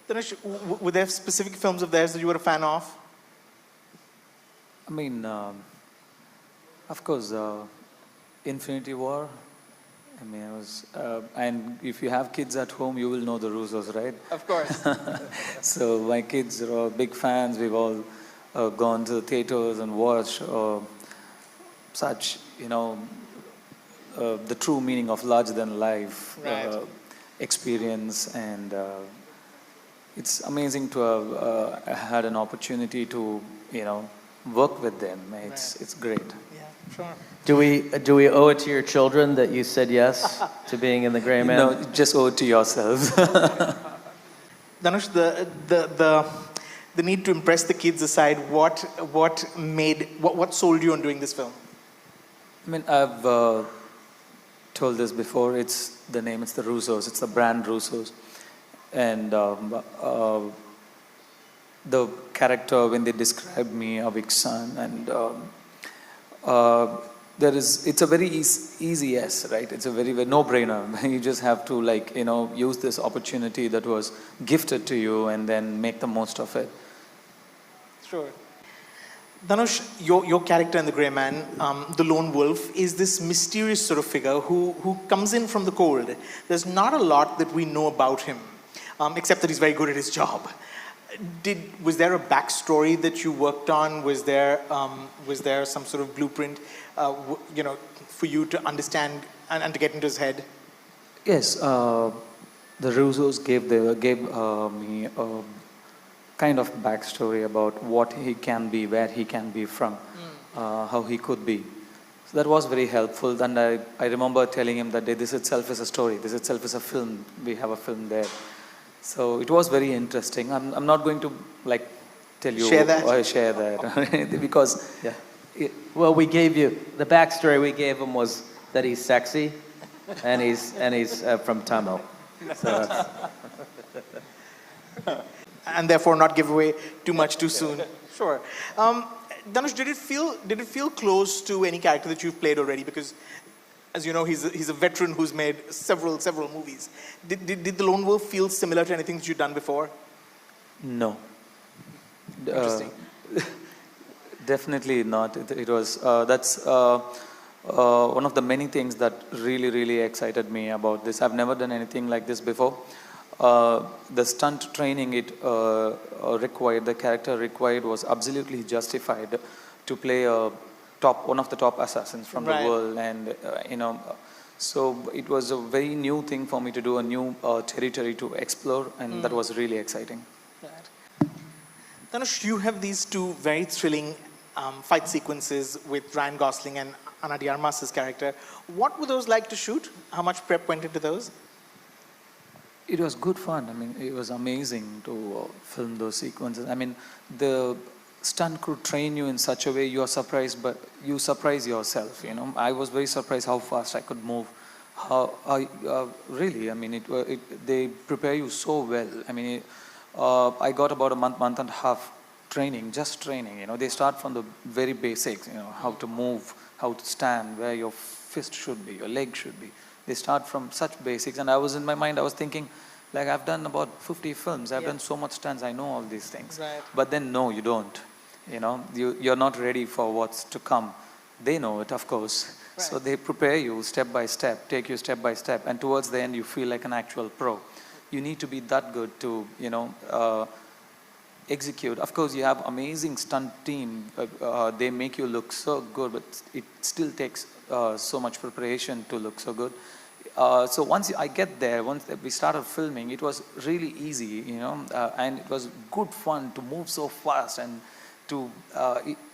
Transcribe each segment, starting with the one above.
Dhanush, were there specific films of theirs that you were a fan of? I mean, of course, Infinity War. I mean, I was, and if you have kids at home, you will know the Russos, right? Of course. So my kids are all big fans. We've all gone to the theaters and watched such, the true meaning of larger than life experience, and it's amazing to have had an opportunity to, work with them. It's great. Yeah, sure. Do we owe it to your children that you said yes to being in The Gray Man? No, just owe it to yourselves. Dhanush, the need to impress the kids aside, what sold you on doing this film? I mean, I've told this before. It's the name. It's the Russos. It's the brand Russos, and the character when they describe me, Avik's son, and it's a very easy yes, right? It's a very no-brainer. You just have to use this opportunity that was gifted to you and then make the most of it. Sure. Dhanush, your character in The Grey Man, the lone wolf, is this mysterious sort of figure who comes in from the cold. There's not a lot that we know about him, except that he's very good at his job. Was there a backstory that you worked on? Was there some sort of blueprint, for you to understand and to get into his head? Yes, the Russos gave me a kind of backstory about what he can be, where he can be from, how he could be. So that was very helpful. And I remember telling him that this itself is a story. This itself is a film. We have a film there. So it was very interesting. I'm not going to tell you share that because well, we gave you the backstory. We gave him was that he's sexy, and he's from Tamil. So and therefore not give away too much too soon. Sure. Dhanush, did it feel close to any character that you've played already? Because, as you know, he's a veteran who's made several movies. Did the Lone Wolf feel similar to anything that you've done before? No. Interesting. Definitely not. It was that's one of the many things that really excited me about this. I've never done anything like this before. The stunt training the character required was absolutely justified to play one of the top assassins from the world, and so it was a very new thing for me to do, a new territory to explore, and that was really exciting. Right. Dhanush, you have these two very thrilling fight sequences with Ryan Gosling and Ana de Armas' character. What were those like to shoot? How much prep went into those? It was good fun. I mean, it was amazing to film those sequences. I mean, the stunt crew train you in such a way you are surprised, but you surprise yourself. I was very surprised how fast I could move. Really, I mean, they prepare you so well. I mean, I got about a month and a half training, just training. They start from the very basics. How to move, how to stand, where your fist should be, your leg should be. They start from such basics, and I was in my mind, I was thinking, I've done about 50 films, I've done so much stunts, I know all these things. Right. But then no, you don't. You're not ready for what's to come. They know it, of course. Right. So they prepare you step by step, take you step by step, and towards the end you feel like an actual pro. You need to be that good to, execute. Of course, you have amazing stunt team. They make you look so good, but it still takes so much preparation to look so good. So once I get there, once we started filming, it was really easy, and it was good fun to move so fast, and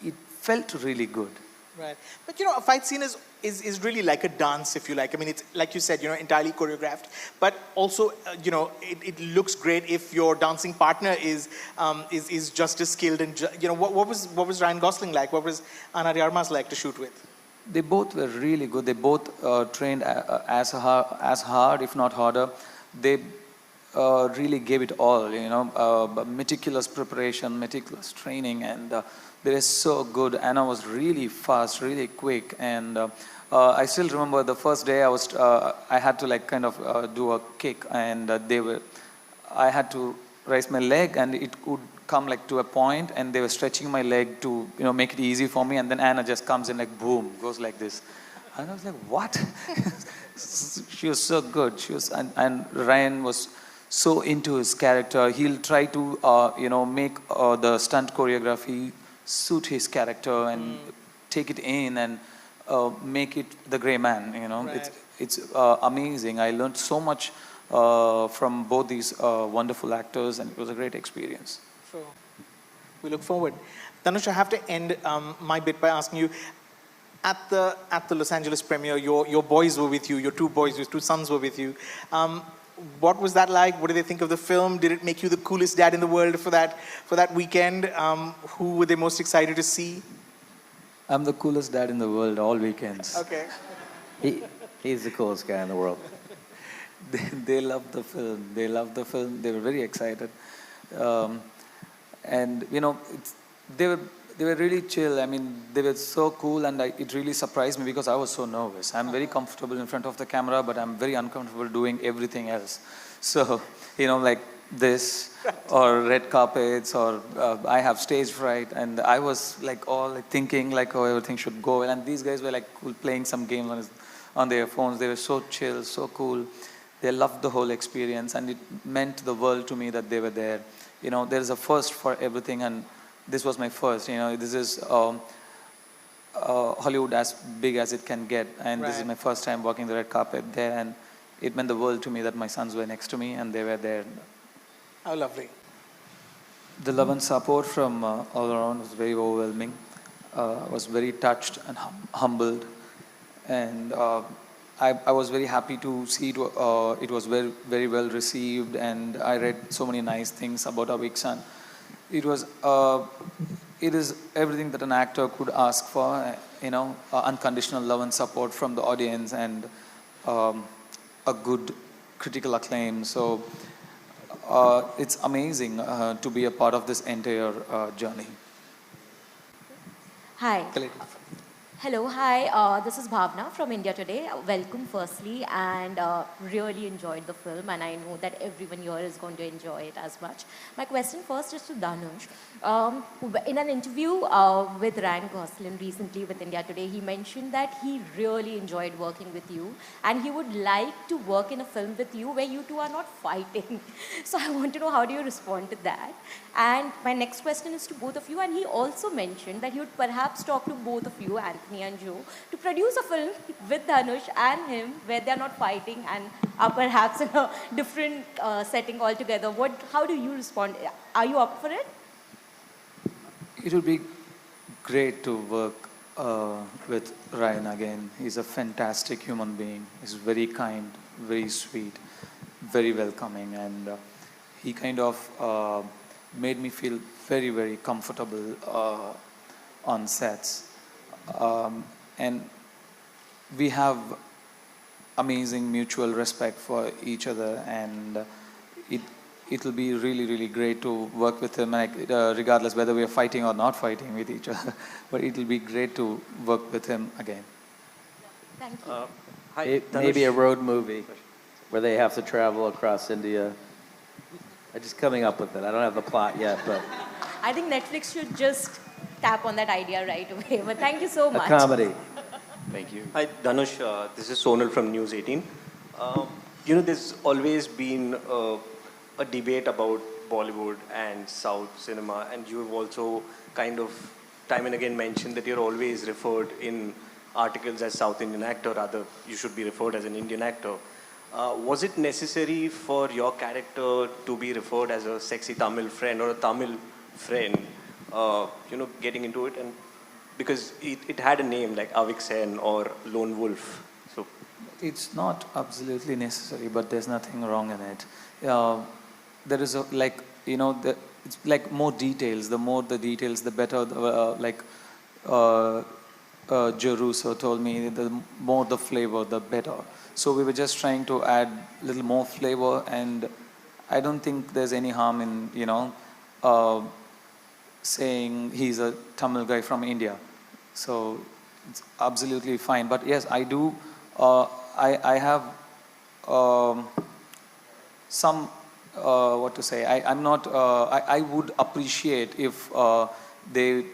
it felt really good. Right. But a fight scene is really like a dance, if you like. I mean, it's like you said, entirely choreographed. But also, it looks great if your dancing partner is just as skilled. And what was Ryan Gosling like? What was Ana de Armas like to shoot with? They both were really good. They both trained as hard, if not harder. They really gave it all. Meticulous preparation, meticulous training, and they were so good. Anna was really fast, really quick, and I still remember the first day I had to do a kick, and I had to raise my leg and it would come like to a point, and they were stretching my leg to, you know, make it easy for me, and then Anna just comes in like boom, goes like this. And I was like, what? She was so good. She was, and Ryan was so into his character. He'll try to, you know, make the stunt choreography suit his character and take it in and make it the gray man, you know. Right. It's amazing. I learned so much from both these wonderful actors, and it was a great experience. Sure. We look forward. Dhanush, I have to end my bit by asking you, at the Los Angeles premiere, your boys were with you, your two boys, your two sons were with you. What was that like? What did they think of the film? Did it make you the coolest dad in the world for that weekend? Who were they most excited to see? I'm the coolest dad in the world all weekends. Okay. He's the coolest guy in the world. They loved the film. They loved the film. They were very excited. And, you know, they were really chill. I mean, they were so cool, and it really surprised me because I was so nervous. I'm very comfortable in front of the camera, but I'm very uncomfortable doing everything else. So, you know, like this, or red carpets, or I have stage fright, and I was like all like, thinking like how everything should go. And these guys were like playing some games on their phones. They were so chill, so cool. They loved the whole experience, and it meant the world to me that they were there. You know, there's a first for everything, and this was my first. You know, this is Hollywood as big as it can get, and this is my first time walking the red carpet there, and it meant the world to me that my sons were next to me and they were there. How lovely. The love and support from all around was very overwhelming. I was very touched and humbled, and I was very happy to see it. It was very, very well received, and I read so many nice things about our big son. It was, it is everything that an actor could ask for, you know, unconditional love and support from the audience, and a good critical acclaim. So it's amazing to be a part of this entire journey. Hi. Hello, hi. This is Bhavna from India Today. Welcome, firstly, and really enjoyed the film, and I know that everyone here is going to enjoy it as much. My question first is to Dhanush. In an interview with Ryan Gosling recently with India Today, he mentioned that he really enjoyed working with you, and he would like to work in a film with you where you two are not fighting. So I want to know, how do you respond to that? And my next question is to both of you, and he also mentioned that he would perhaps talk to both of you, Anthony and Joe, to produce a film with Dhanush and him where they're not fighting and are perhaps in a different setting altogether. How do you respond? Are you up for it? It would be great to work with Ryan again. He's a fantastic human being. He's very kind, very sweet, very welcoming, and he kind of made me feel very, very comfortable on sets. And we have amazing mutual respect for each other, and it will be really, really great to work with him, regardless whether we are fighting or not fighting with each other. But it will be great to work with him again. Thank you. Maybe a road movie where they have to travel across India. I'm just coming up with it. I don't have the plot yet, but I think Netflix should just tap on that idea right away. But thank you so a much. comedy. Thank you. Hi, Dhanush. This is Sonal from News 18. You know, there's always been a debate about Bollywood and South cinema, and you've also kind of time and again mentioned that you're always referred in articles as South Indian actor, rather you should be referred as an Indian actor. Was it necessary for your character to be referred as a sexy Tamil friend or a Tamil friend, you know, getting into it? And because it had a name like Avik Sen or Lone Wolf. So It's not absolutely necessary, but there's nothing wrong in it. There is it's like more details. The more the details, the better. Joe Russo told me, the more the flavor, the better. So we were just trying to add a little more flavor, and I don't think there's any harm in, saying he's a Tamil guy from India. So it's absolutely fine. But yes, I do, I have some what to say, I'm not, I would appreciate if they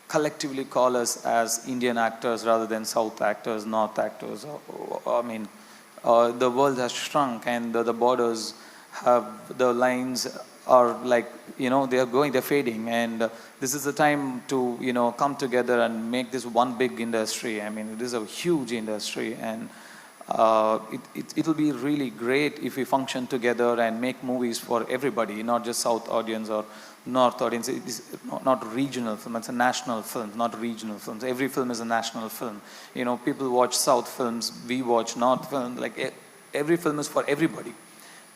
collectively call us as Indian actors rather than South actors, North actors. I mean, the world has shrunk and the borders have, the lines are like, you know, they're fading, and this is the time to, you know, come together and make this one big industry. I mean, it is a huge industry, and it'll be really great if we function together and make movies for everybody, not just South audience or North audience. It's not regional film, it's a national film, not regional films. Every film is a national film. You know, people watch South films, we watch North films, like every film is for everybody.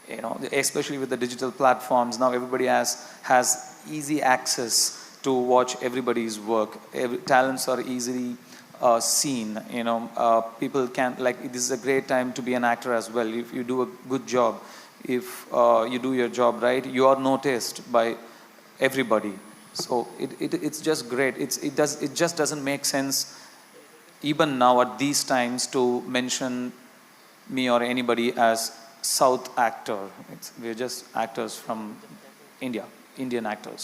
You know, especially with the digital platforms, now everybody has easy access to watch everybody's work. Talents are easily seen, you know, people can, like, this is a great time to be an actor as well. If you do a good job, if you do your job right, you are noticed by everybody. So it's just great. It just doesn't make sense even now at these times to mention me or anybody as South actor. We're just actors from India, Indian actors.